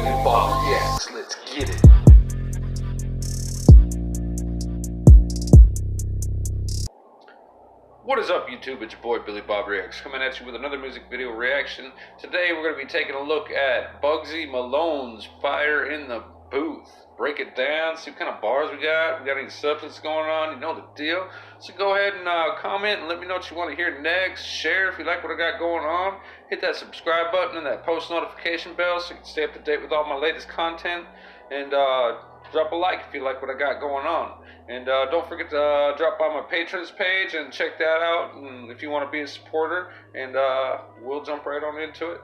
BillyBob reacts. Let's get it. What is up, YouTube? It's your boy BillyBob Reacts coming at you with another music video reaction. Today we're going to be taking a look at Bugzy Malone's Fire in the Booth. Break it down, see what kind of bars we got any substance going on, you know the deal. So go ahead and comment and let me know what you want to hear next. Share if you like what I got going on. Hit that subscribe button and that post notification bell so you can stay up to date with all my latest content. And drop a like if you like what I got going on. And don't forget to drop by my patrons page and check that out. And if you want to be a supporter, and we'll jump right on into it.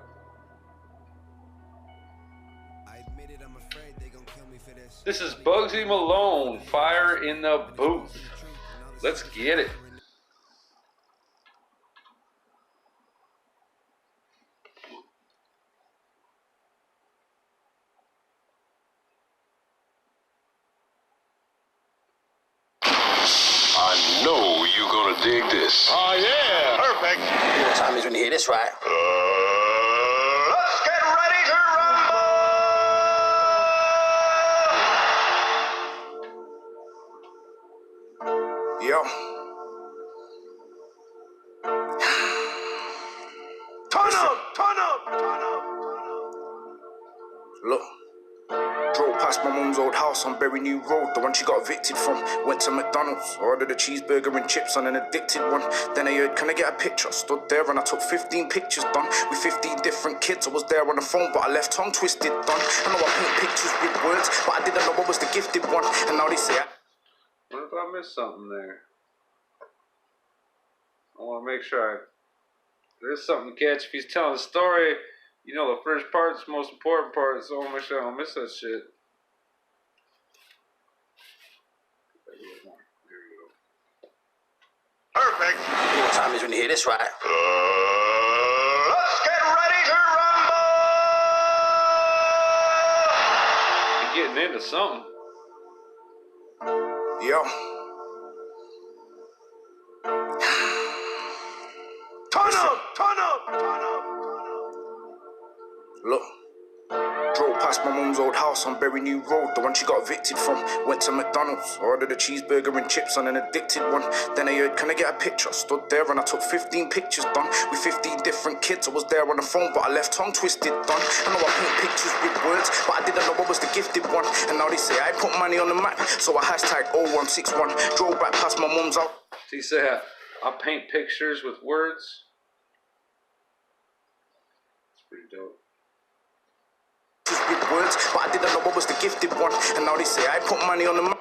This is Bugzy Malone, Fire in the Booth. Let's get it. I know you're gonna dig this. Oh, yeah. Perfect. You know what time is when you hear this, right? Let's get ready to rumble. Yo. Turn up. Look. Drove past my mum's old house on Berry New Road, the one she got evicted from. Went to MacDonald's, ordered a cheeseburger and chips on an addicted one. Then I heard, can I get a picture? Stood there and I took 15 pictures done with 15 different kids. I was there on the phone, but I left tongue twisted done. I know I paint pictures with words, but I didn't know I was the gifted one. And now they say What if I missed something there? I want to make sure there's something to catch. If he's telling a story, you know the first part's the most important part, so I want to make sure I don't miss that shit. There we go. Perfect. You know what time is when you hear this, right? Let's get ready to rumble. You're getting into something. Yo. Turn up. Look. Drove past my mum's old house on Berry New Road, the one she got evicted from. Went to McDonald's, ordered a cheeseburger and chips on an addicted one. Then I heard, can I get a picture? Stood there and I took 15 pictures done with 15 different kids. I was there on the phone, but I left tongue twisted done. I know I paint pictures with words, but I didn't know I was the gifted one. And now they say I put money on the map, so I hashtag 0161. Drove back past my mum's house. He said, I paint pictures with words. It's pretty dope. With words, but I didn't know I was the gifted one. And now they say I put money on the map.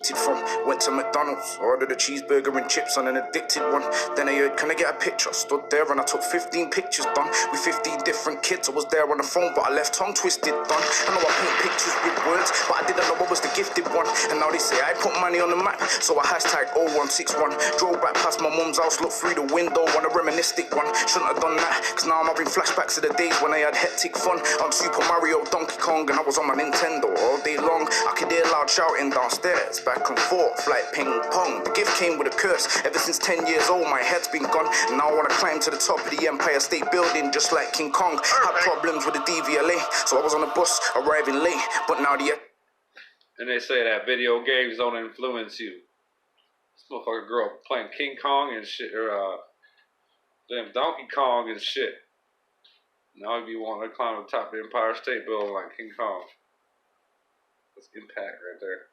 From went to McDonald's, ordered a cheeseburger and chips on an addicted one. Then I heard, can I get a picture? Stood there and I took 15 pictures done with 15 different kids. I was there on the phone, but I left tongue twisted done. I know I paint pictures with words, but I didn't know I was the gifted one. And now they say I put money on the map, so I hashtag 0161. Drove back past my mum's house, looked through the window on a reminiscent one. Shouldn't have done that, cause now I'm having flashbacks of the days when I had hectic fun on Super Mario, Donkey Kong, and I was on my Nintendo all day long. I could hear loud shouting downstairs, back and forth like ping pong. The gift came with a curse. Ever since 10 years old, my head's been gone. And now I want to climb to the top of the Empire State Building just like King Kong. Had problems with the DVLA, so I was on the bus arriving late. But now the... And they say that video games don't influence you. This motherfucker grew up playing King Kong and shit, or damn Donkey Kong and shit. Now he be wanting to climb the top of the Empire State Building like King Kong. That's impact right there.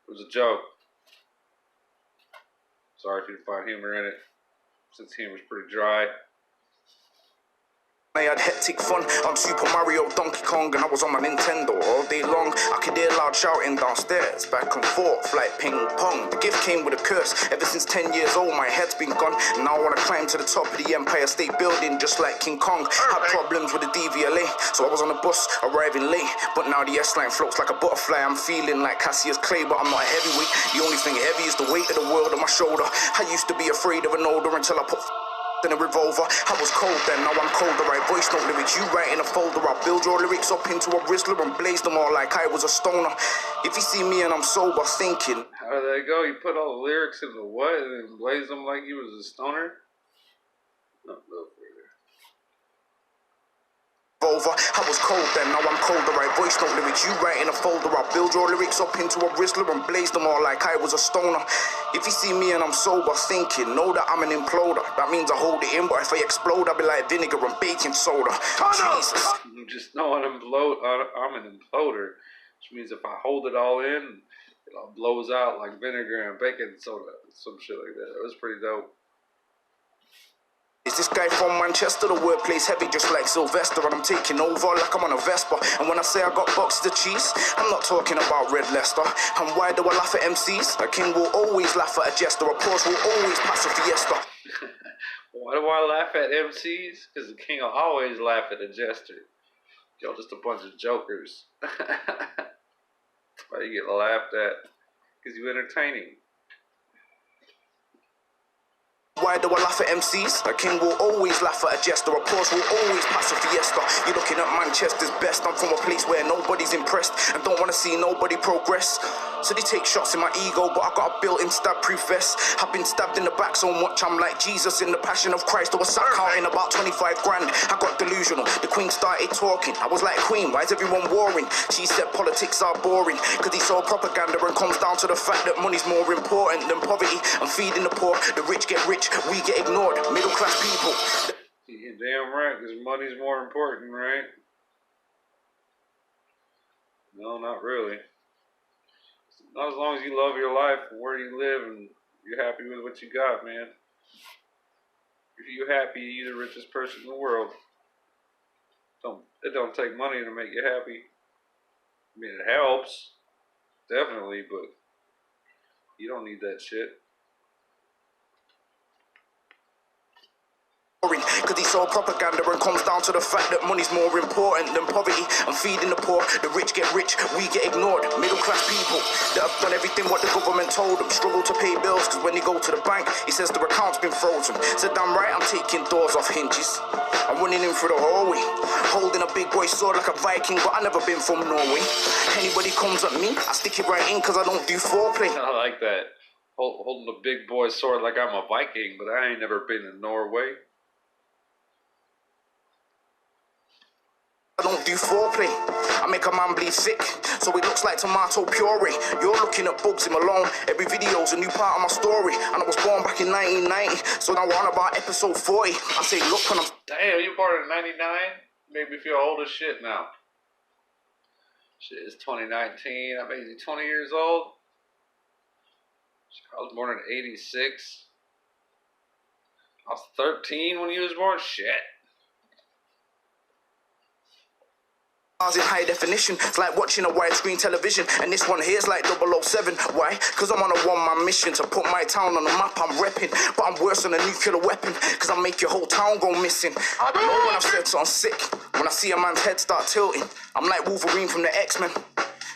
It was a joke. Sorry if you didn't find humor in it, since humor's pretty dry. I had hectic fun on Super Mario, Donkey Kong, and I was on my Nintendo all day long. I could hear loud shouting downstairs, back and forth like ping pong. The gift came with a curse. Ever since 10 years old, my head's been gone. And now I want to climb to the top of the Empire State Building just like King Kong. Had problems with the DVLA, so I was on the bus arriving late. But now the S-line floats like a butterfly. I'm feeling like Cassius Clay, but I'm not a heavyweight. The only thing heavy is the weight of the world on my shoulder. I used to be afraid of an older until I put in a revolver. I was cold then, now I'm colder. I voice note lyrics, you write in a folder. I build your lyrics up into a Rizzler and blaze them all like I was a stoner. If you see me and I'm sober thinking, how did that go? You put all the lyrics into what and then blaze them like you was a stoner? No, no further. over. I was cold then, now I'm colder. I voice note lyrics, you write in a folder. I build your lyrics up into a Rizzler and blaze them all like I was a stoner. If you see me and I'm sober thinking, know that I'm an imploder. That means I hold it in, but if I explode, I'll be like vinegar and baking soda. Jesus. Just know I'm an imploder, which means if I hold it all in, it all blows out like vinegar and baking soda. Some shit like that. It was pretty dope. Is this guy from Manchester? The wordplay's heavy just like Sylvester, and I'm taking over like I'm on a Vespa. And when I say I got boxes of cheese, I'm not talking about Red Leicester. And why do I laugh at MCs? A king will always laugh at a jester. A Porsche will always pass a Fiesta. Why do I laugh at MCs? Because the king will always laugh at a jester. Y'all just a bunch of jokers. That's why you get laughed at. Because you're entertaining. Why do I laugh at MCs? A king will always laugh at a jester. A Porsche will always pass a Fiesta. You're looking at Manchester's best. I'm from a place where nobody's impressed and don't want to see nobody progress. So they take shots in my ego, but I got a built-in stab-proof vest. I've been stabbed in the back so much I'm like Jesus in the Passion of Christ. I was sat counting about 25 grand. I got delusional. The Queen started talking. I was like, Queen, why is everyone warring? She said politics are boring because he saw propaganda and comes down to the fact that money's more important than poverty and feeding the poor. The rich get rich, we get ignored. Middle-class people. You're damn right, because money's more important, right? No, not really. Not as long as you love your life and where you live and you're happy with what you got, man. If you're happy, you're the richest person in the world. It don't take money to make you happy. I mean, it helps, definitely, but you don't need that shit. Because he saw propaganda and comes down to the fact that money's more important than poverty and feeding the poor. The rich get rich, we get ignored. Middle class people that have done everything what the government told them, struggle to pay bills because when they go to the bank, he says their account's been frozen. Said damn right, I'm taking doors off hinges. I'm running in through the hallway, holding a big boy sword like a Viking, but I never been from Norway. Anybody comes at me, I stick it right in because I don't do foreplay. I like that. Holding a big boy sword like I'm a Viking, but I ain't never been to Norway. I don't do foreplay. I make a man bleed sick, so it looks like tomato puree. You're looking at Bugzy Malone. Every video's a new part of my story. And I was born back in 1990, so now we're on about episode 40. I say, look when I'm... Damn, you born in 99? Made me feel old as shit now. Shit, it's 2019. I'm basically 20 years old. I was born in 86. I was 13 when you was born? Shit. In high definition, it's like watching a widescreen television, and this one here's like 007. Why? Because I'm on a one-man mission to put my town on the map. I'm repping, but I'm worse than a nuclear weapon because I make your whole town go missing. I know when I've said something sick, when I see a man's head start tilting, I'm like Wolverine from the X-Men.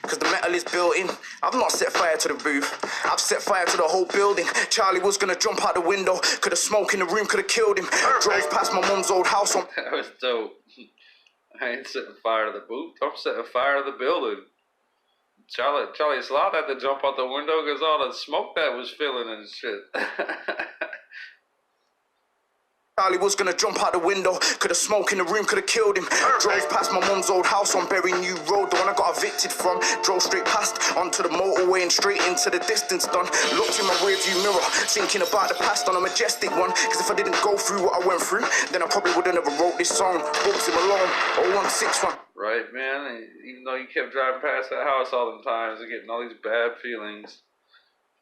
Because the metal is built in. I've not set fire to the booth, I've set fire to the whole building. Charlie was gonna jump out the window, could have smoke in the room, could have killed him. Drove past my mum's old house on... That was dope. I ain't setting fire to the booth. I'm setting fire to the building. Charlie Sloth had to jump out the window because all the smoke that was filling and shit. Charlie was gonna jump out the window, could have smoke in the room, could have killed him. Drove past my mum's old house on Berry New Road, the one I got evicted from. Drove straight past onto the motorway and straight into the distance done. Looked in my rearview mirror, thinking about the past on a majestic one. Because if I didn't go through what I went through, then I probably would have never wrote this song. Bugzy Malone, 0161. Right, man. Even though you kept driving past that house all the times and getting all these bad feelings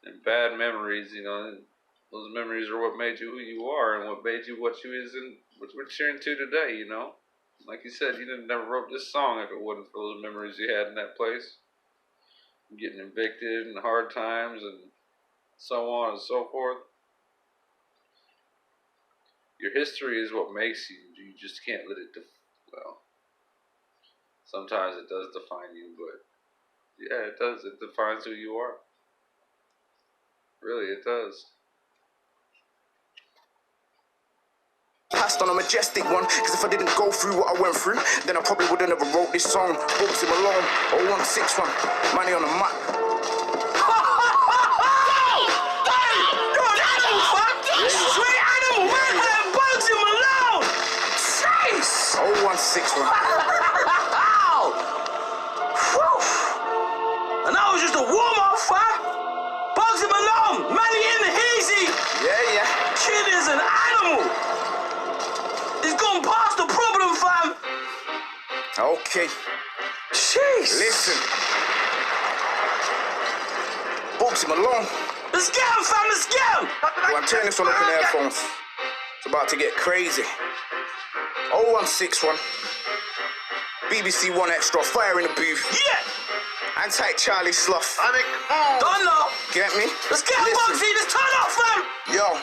and bad memories, you know. Those memories are what made you who you are and what made you what you is and what we're cheering to today, you know? Like you said, you never wrote this song if it wasn't for those memories you had in that place. Getting evicted and hard times and so on and so forth. Your history is what makes you. You just can't let it, well, sometimes it does define you, but yeah, it does. It defines who you are. Really, it does. Passed on a majestic one, because if I didn't go through what I went through, then I probably would have never wrote this song. Bugzy Malone, 0161, money on the map. You're an animal, fuck! Straight animal, man! Bugzy Malone! Jeez! 0161. Okay. Jeez. Listen. Bugzy Malone. Let's get him, fam, let's get him. Well, I'm turning this one up in earphones. It's about to get crazy. 0161. BBC One Extra, fire in the booth. Yeah. Anti-Charlie Slough. Don't know. Get me? Let's get him, Listen. Bugzy. Let's turn up, fam. Yo.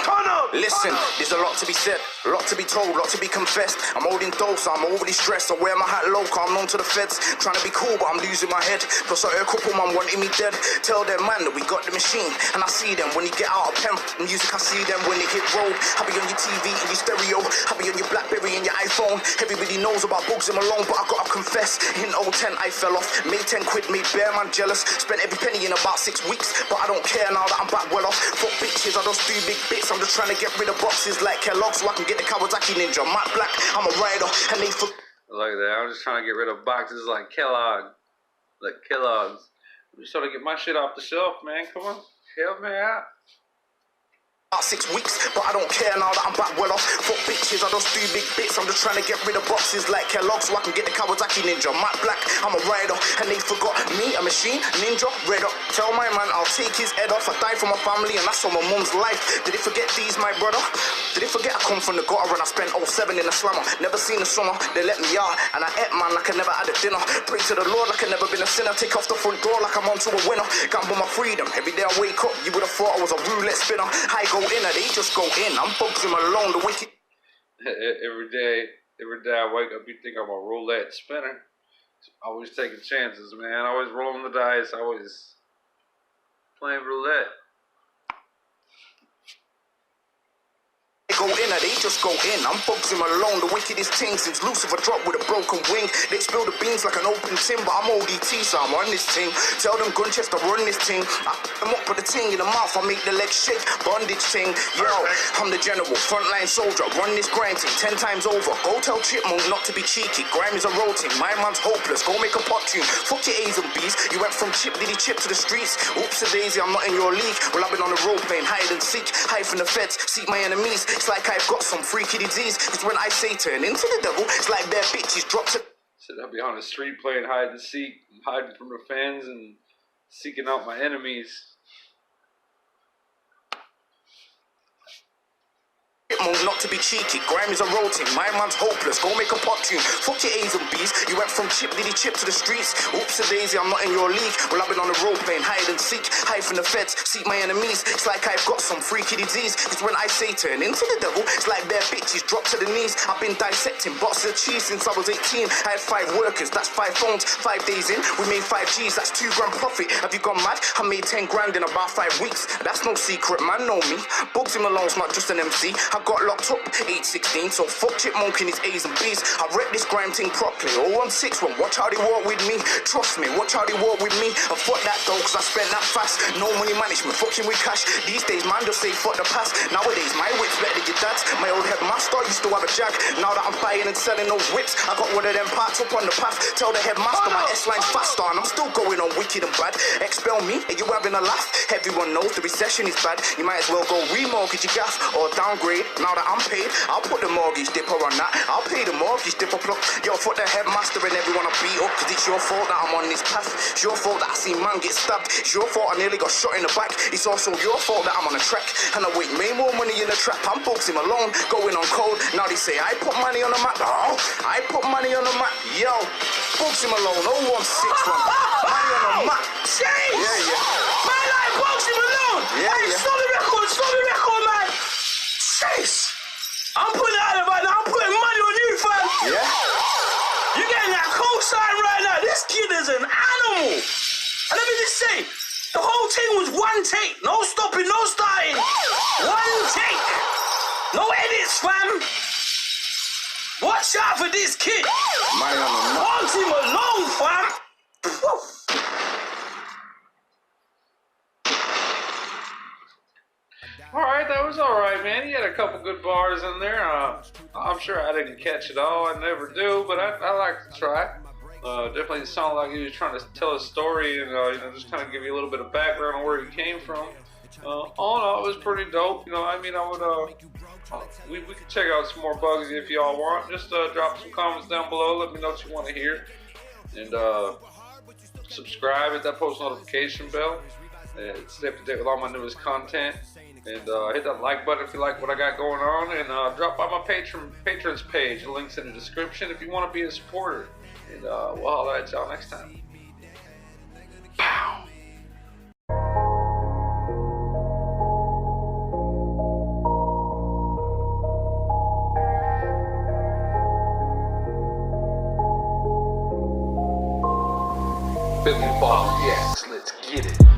Turn up. Listen, Turn up. there's a lot to be said, a lot to be told, a lot to be confessed. I'm holding dose, I'm overly stressed. I wear my hat low, I'm known to the feds. Trying to be cool, but I'm losing my head. Plus I heard a couple man wanting me dead. Tell them man that we got the machine, and I see them when you get out of pen music. I see them when they hit road. I be on your TV and your stereo, I be on your BlackBerry and your iPhone. Everybody knows about Bugzy Malone, but I gotta confess, in 010 I fell off. Made 10 quid, made bare man jealous. Spent every penny in about 6 weeks, but I don't care now that I'm back well off. Fuck bitches, I just do big bits. I'm just trying to get rid of boxes like Kellogg's so I can get the Kawasaki Ninja. Matt Black, I'm a rider, and they Look at that. I'm just trying to get rid of boxes like Kellogg's. I'm just trying to get my shit off the shelf, man. Come on. Help me out. about 6 weeks, but I don't care now that I'm back well off. Fuck bitches, I just do big bits. I'm just trying to get rid of boxes like Kellogg's so I can get the Kawasaki Ninja. Matt Black, I'm a rider, and they forgot me, a machine, ninja, red up. Tell my man I'll take his head off. I died for my family, and that's on my mum's life. Did they forget these, my brother? Did they forget I come from the gutter and I spent 07 in the slammer? Never seen the summer, they let me out, and I ate man like I never had a dinner. Pray to the Lord like I never been a sinner. Take off the front door like I'm onto a winner. Gamble my freedom, every day I wake up, you would have thought I was a roulette spinner. I go in and they just go in. I'm Bugzy Malone, the wicked. Every day I wake up, you think I'm a roulette spinner. Always taking chances, man. Always rolling the dice. Always playing roulette. Go in and they just go in. I'm Bugzy Malone, the wickedest thing since Lucifer dropped with a broken wing. They spill the beans like an open tin, but I'm ODT, so I'm on this thing. Tell them Gunchester run this thing. I them up with the ting in the mouth, I make the legs shake. Bondage thing, yo, I'm the general, frontline soldier. Run this grind thing 10 times over. Go tell Chipmunk not to be cheeky. Grime is a road thing, my man's hopeless. Go make a pot tune. Fuck your A's and B's. You went from Chip Diddy Chip to the streets. Oops a daisy, I'm not in your league. Well, I've been on the road playing hide and seek. Hide from the feds, seek my enemies. It's like I've got some freaky disease. Cause when I say turn into the devil, it's like their bitches drop to. Said I'll be on the street playing hide and seek, hiding from the fans and seeking out my enemies. Not to be cheeky, grime is a road thing, my man's hopeless. Go make a pot tune. Fuck your A's and B's. You went from Chip Diddy Chip to the streets. Oops a daisy, I'm not in your league. Well, I've been on the road playing hide and seek. Hide from the feds, seek my enemies. It's like I've got some freaky disease. Cause when I say turn into the devil, it's like their bitches drop to the knees. I've been dissecting boxes of cheese since I was 18. I had 5 workers, that's 5 phones. 5 days in, we made 5 G's, that's 2 grand profit. Have you gone mad? I made 10 grand in about 5 weeks. That's no secret, man, know me. Bugzy Malone's not just an MC. I got locked up 8-16, so fuck Chipmunk in his A's and B's. I read this grime thing properly. 016, watch how they walk with me. Trust me, watch how they walk with me. And fuck that though, cause I spent that fast. No money management, fucking with cash. These days, man, just say fuck the past. Nowadays, my whip's better than your dad's. My old headmaster used to have a Jag. Now that I'm buying and selling those whips, I got one of them parts up on the path. Tell the headmaster my S-line's faster, and I'm still going on wicked and bad. Expel me, and you having a laugh. Everyone knows the recession is bad. You might as well go remortgage your gaff or downgrade. Now that I'm paid, I'll put the mortgage dipper on that. I'll pay the mortgage dipper plug. Yo, fuck the headmaster and everyone I beat up. Cause it's your fault that I'm on this path. It's your fault that I seen man get stabbed. It's your fault I nearly got shot in the back. It's also your fault that I'm on a track. And I wait made more money in the trap. I'm Bugzy Malone, going on cold. Now they say I put money on the map. Oh, I put money on the map. Yo, Bugzy Malone, 0161. Money on the map. Change! Yeah, yeah. Man like Bugzy Malone! Yeah, Hey, yeah. stop the record, man! Chase! I'm putting it out of right now, I'm putting money on you, fam! Yeah? You getting that cosign right now? This kid is an animal! And let me just say, the whole thing was one take. No stopping, no starting. One take. No edits, fam. Watch out for this kid. Money on the map. Bugzy Malone, fam. Woo. Alright, that was alright, man. He had a couple good bars in there. I'm sure I didn't catch it all. I never do, but I like to try. Definitely sounded like he was trying to tell a story and just kind of give you a little bit of background on where he came from. All in all, it was pretty dope. I mean, I would We can check out some more Bugzy if y'all want. Just drop some comments down below. Let me know what you want to hear. And subscribe, hit that post notification bell. And stay up to date with all my newest content. And hit that like button if you like what I got going on. And drop by my patrons page. The link's in the description if you want to be a supporter. And we'll holler at y'all next time. Pow! BillyBob, yes, let's get it.